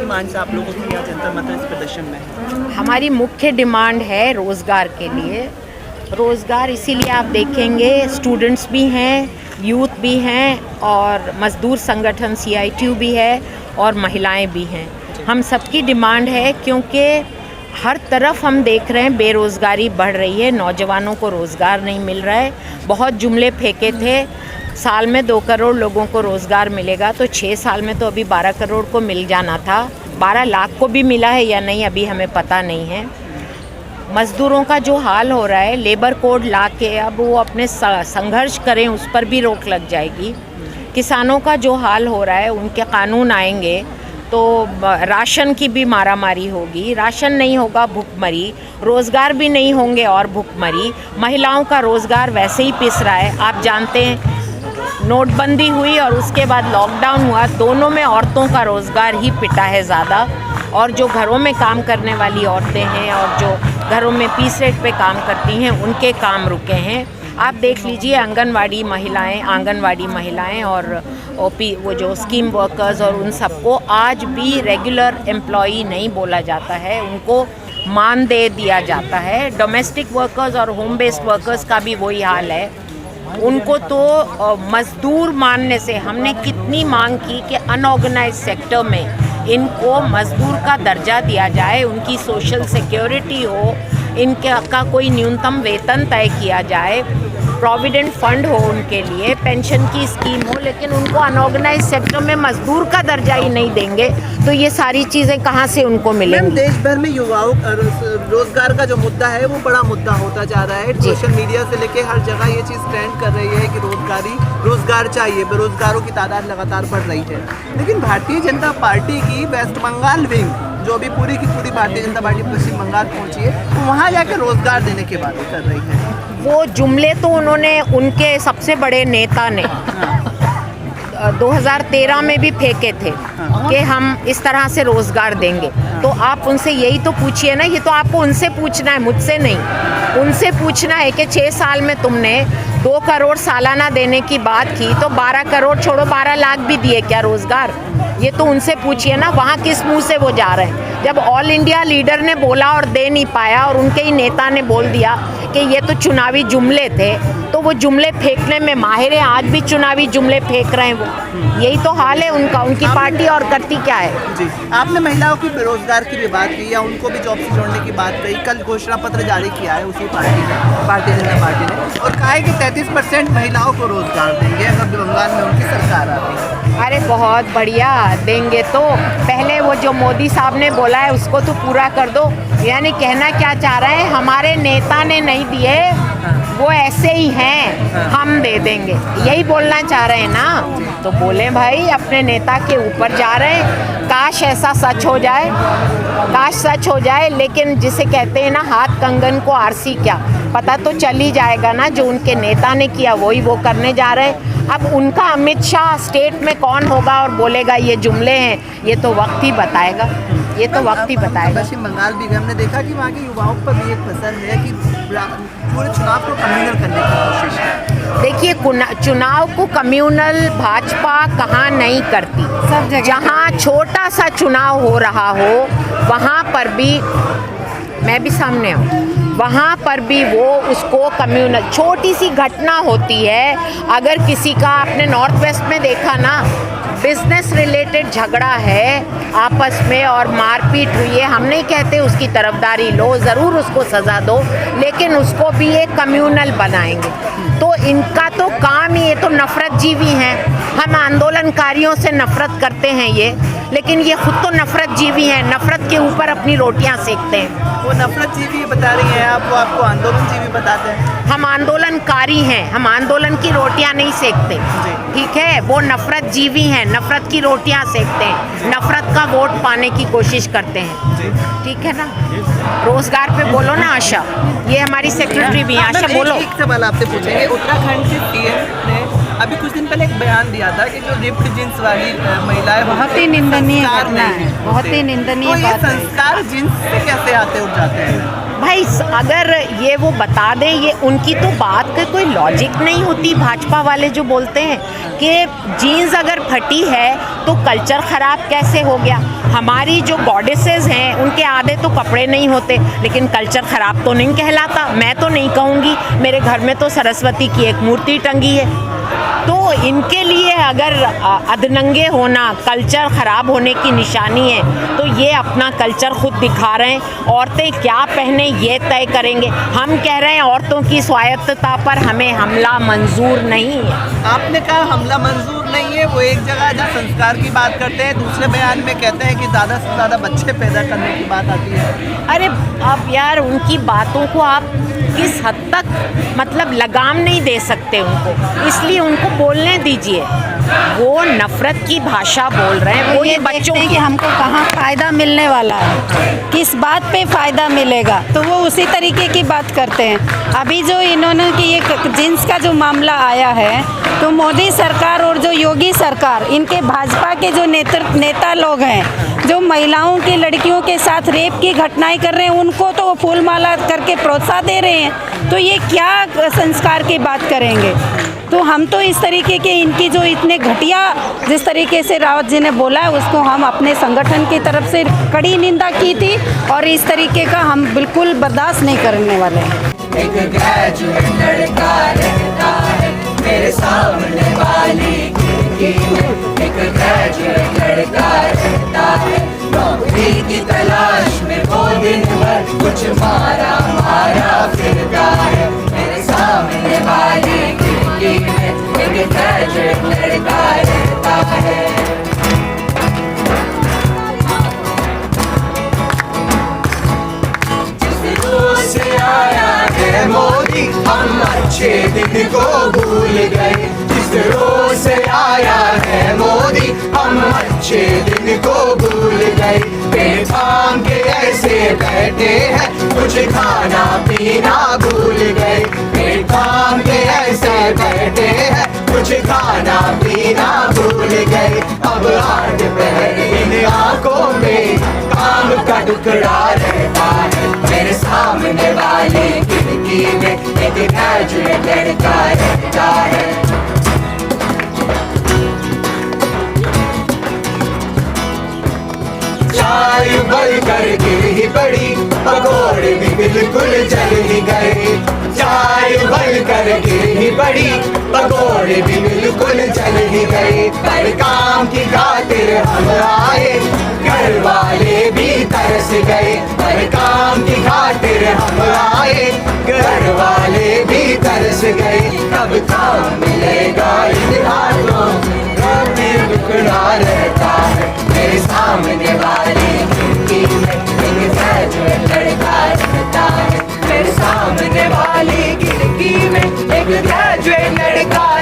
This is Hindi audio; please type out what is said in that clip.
डिमांड्स आप लोगों की यहाँ जंतर मंतर इस प्रदर्शन में है? हमारी मुख्य डिमांड है रोज़गार के लिए। रोज़गार इसीलिए आप देखेंगे स्टूडेंट्स भी हैं, यूथ भी हैं और मज़दूर संगठन CITU भी है और महिलाएं भी हैं। हम सबकी डिमांड है क्योंकि हर तरफ हम देख रहे हैं बेरोज़गारी बढ़ रही है, नौजवानों को रोज़गार नहीं मिल रहा है। बहुत जुमले फेंके थे, साल में 2 करोड़ लोगों को रोज़गार मिलेगा, तो 6 साल में तो अभी 12 करोड़ को मिल जाना था। 12 लाख को भी मिला है या नहीं अभी हमें पता नहीं है। मज़दूरों का जो हाल हो रहा है, लेबर कोड ला के अब वो अपने संघर्ष करें, उस पर भी रोक लग जाएगी। किसानों का जो हाल हो रहा है, उनके कानून आएंगे तो राशन की भी मारामारी होगी। राशन नहीं होगा भुखमरी, रोज़गार भी नहीं होंगे और भुखमरी। महिलाओं का रोज़गार वैसे ही पिस रहा है। आप जानते हैं नोटबंदी हुई और उसके बाद लॉकडाउन हुआ, दोनों में औरतों का रोज़गार ही पिटा है ज़्यादा। और जो घरों में काम करने वाली औरतें हैं और जो घरों में पीस रेट पे काम करती हैं, उनके काम रुके हैं। आप देख लीजिए आंगनवाड़ी महिलाएं और OP वो जो स्कीम वर्कर्स और उन सबको आज भी रेगुलर एम्प्लॉई नहीं बोला जाता है, उनको मानदेय दिया जाता है। डोमेस्टिक वर्कर्स और होम बेस्ड वर्कर्स का भी वही हाल है। उनको तो मज़दूर मानने से हमने कितनी मांग की कि अनऑर्गेनाइज सेक्टर में इनको मज़दूर का दर्जा दिया जाए, उनकी सोशल सिक्योरिटी हो, इनका कोई न्यूनतम वेतन तय किया जाए, प्रोविडेंट फंड हो उनके लिए, पेंशन की स्कीम हो, लेकिन उनको अनऑर्गेनाइज सेक्टर में मजदूर का दर्जा ही नहीं देंगे तो ये सारी चीज़ें कहाँ से उनको मिलेंगी। देश भर में युवाओं रोजगार का जो मुद्दा है वो बड़ा मुद्दा होता जा रहा है। सोशल मीडिया से लेके हर जगह ये चीज़ ट्रेंड कर रही है कि रोजगार चाहिए, बेरोजगारों की तादाद लगातार बढ़ रही है। लेकिन भारतीय जनता पार्टी की वेस्ट बंगाल विंग, जो अभी पूरी की पूरी भारतीय जनता पार्टी पश्चिम बंगाल पहुंची है, वो वहाँ जाकर रोजगार देने की बात कर रही है। वो जुमले तो उन्होंने, उनके सबसे बड़े नेता ने 2013 में भी फेंके थे कि हम इस तरह से रोज़गार देंगे। तो आप उनसे यही तो पूछिए ना, ये तो आपको उनसे पूछना है, मुझसे नहीं। उनसे पूछना है कि 6 साल में तुमने 2 करोड़ सालाना देने की बात की, तो 12 करोड़ छोड़ो 12 लाख भी दिए क्या रोज़गार? ये तो उनसे पूछिए ना, वहाँ किस मुंह से वो जा रहे हैं। जब ऑल इंडिया लीडर ने बोला और दे नहीं पाया और उनके ही नेता ने बोल दिया कि ये तो चुनावी जुमले थे, तो वो जुमले फेंकने में माहिर हैं। आज भी चुनावी जुमले फेंक रहे हैं वो। यही तो हाल है उनका, उनकी पार्टी और करती क्या है। जी, आपने महिलाओं की बेरोजगार की भी बात की या उनको भी जॉब से जोड़ने की बात कही। कल घोषणा पत्र जारी किया है उसी पार्टी ने, भारतीय जनता पार्टी ने, और कहा है कि 33% महिलाओं को रोजगार देंगे अगर बंगाल में उनकी सरकार आती है। अरे बहुत बढ़िया, देंगे तो पहले वो जो मोदी साहब ने बोला है उसको तो पूरा कर दो। यानी कहना क्या चाह रहे हैं, हमारे नेता ने नहीं दिए, वो ऐसे ही हैं, हम दे देंगे, यही बोलना चाह रहे हैं ना। तो बोले भाई, अपने नेता के ऊपर जा रहे हैं। काश ऐसा सच हो जाए, काश सच हो जाए, लेकिन जिसे कहते हैं ना, हाथ कंगन को आरसी क्या, पता तो चल ही जाएगा ना। जो उनके नेता ने किया वही वो करने जा रहे हैं। अब उनका अमित शाह स्टेट में कौन होगा और बोलेगा ये जुमले हैं, ये तो वक्त ही बताएगा, ये तो वक्त ही बताएगा। पश्चिम बंगाल भी हमने देखा कि वहाँ के युवाओं पर भी एक पसंद है कि पूरे चुनाव को कम्युनल करने की कोशिश है। देखिए, चुनाव को कम्युनल भाजपा कहाँ नहीं करती, सब जगह। जहाँ छोटा सा चुनाव हो रहा हो वहाँ पर भी, मैं भी सामने हूँ, वहाँ पर भी वो उसको कम्युनल, छोटी सी घटना होती है। अगर किसी का, आपने नॉर्थ वेस्ट में देखा ना, बिजनेस रिलेटेड झगड़ा है आपस में और मारपीट हुई है, हम नहीं कहते उसकी तरफदारी लो, ज़रूर उसको सज़ा दो, लेकिन उसको भी एक कम्युनल बनाएंगे। तो इनका तो काम ही, ये तो नफ़रत जीवी हैं। हम आंदोलनकारियों से नफ़रत करते हैं ये, लेकिन ये खुद तो नफ़रत जीवी हैं, नफ़रत के ऊपर अपनी रोटियां सेकते हैं। वो नफ़रत जीवी बता रही हैं आप, वो आपको आंदोलन जीवी बताते हैं। हम आंदोलनकारी हैं, हम आंदोलन की रोटियां नहीं सेकते, ठीक है। वो नफ़रत जीवी हैं, नफ़रत की रोटियां सेकते हैं, नफ़रत का वोट पाने की कोशिश करते हैं, ठीक है ना। रोज़गार पे बोलो ना आशा, ये हमारी सेक्रेटरी भी हैं। आशा बोलो। एक सवाल आपसे पूछेंगे, उत्तराखंड के PM ने अभी कुछ दिन पहले एक बयान दिया था कि जो रिप्ड जींस वाली महिलाएं, बहुत ही निंदनीय घटना है, बहुत ही निंदनीय बात है। संस्कार जींस से कैसे आते उठ जाते हैं भाई? अगर ये वो बता दें, ये उनकी तो बात का कोई लॉजिक नहीं होती। भाजपा वाले जो बोलते हैं कि जीन्स अगर फटी है तो कल्चर ख़राब कैसे हो गया। हमारी जो गॉडेसेस हैं उनके आधे तो कपड़े नहीं होते, लेकिन कल्चर ख़राब तो नहीं कहलाता। मैं तो नहीं कहूँगी, मेरे घर में तो सरस्वती की एक मूर्ति टंगी है। तो इनके लिए अगर अधनंगे होना कल्चर ख़राब होने की निशानी है तो ये अपना कल्चर खुद दिखा रहे हैं। औरतें क्या पहने ये तय करेंगे। हम कह रहे हैं औरतों की स्वायत्तता पर हमें हमला मंजूर नहीं है। आपने कहा हमला मंजूर नहीं है, वो एक जगह जहाँ संस्कार की बात करते हैं, दूसरे बयान में कहते हैं कि ज़्यादा से ज़्यादा बच्चे पैदा करने की बात आती है। अरे अब यार उनकी बातों को आप किस हद तक मतलब लगाम नहीं दे सकते उनको, इसलिए उनको बोलने दीजिए। वो नफरत की भाषा बोल रहे हैं। वो ये बच्चों कि हमको कहाँ फ़ायदा मिलने वाला है, किस बात पे फ़ायदा मिलेगा, तो वो उसी तरीके की बात करते हैं। अभी जो इन्होंने कि ये जींस का जो मामला आया है, तो मोदी सरकार और जो योगी सरकार, इनके भाजपा के जो नेता लोग हैं, जो महिलाओं की लड़कियों के साथ रेप की घटनाएं कर रहे हैं, उनको तो वो फूल माला करके प्रोत्साहन दे रहे हैं। तो ये क्या संस्कार की बात करेंगे। तो हम तो इस तरीके के इनकी जो इतने घटिया जिस तरीके से रावत जी ने बोला है, उसको हम अपने संगठन की तरफ से कड़ी निंदा की थी और इस तरीके का हम बिल्कुल बर्दाश्त नहीं करने वाले हैं। एक ग्रेजुएट लड़का रहता है मेरे सामने वाली खिड़की में। एक ग्रेजुएट लड़का रहता है नौकरी की तलाश में, वो दिन भर कुछ मारा फिरता है मेरे सामने वाली खिड़की में। एक ग्रेजुएट लड़का रहता है। से आया है मोदी, हम अच्छे दिन को भूल गए। जिस रोज से आया है मोदी, हम अच्छे दिन को भूल गए। पेट थाम के ऐसे बैठे हैं, कुछ खाना पीना भूल गए। पेट थाम के ऐसे बैठे हैं, कुछ खाना पीना भूल गए। अब 8 पहर इन आंखों में काम का टुकड़ा रहता है मेरे सामने वाली खिड़की में। एक ग्रेजुएट लड़का रहता है। चाय उबल कर गिर ही पड़ी, पकौड़े भी बिल्कुल जल ही गए। चाय उबल कर गिर ही पड़ी, पकौड़े भी बिल्कुल जल ही गए। पर काम की खातिर हम आए, घर वाले भी तरस गए। पर काम की खातिर हम आए, घर वाले भी तरस गए। कब काम मिलेगा इन हाथों में टुकड़ा रहता है मेरे सामने वाली खिड़की में। एक ग्रेजुएट लड़का रहता है मेरे सामने वाली खिड़की में। एक ग्रेजुएट लड़का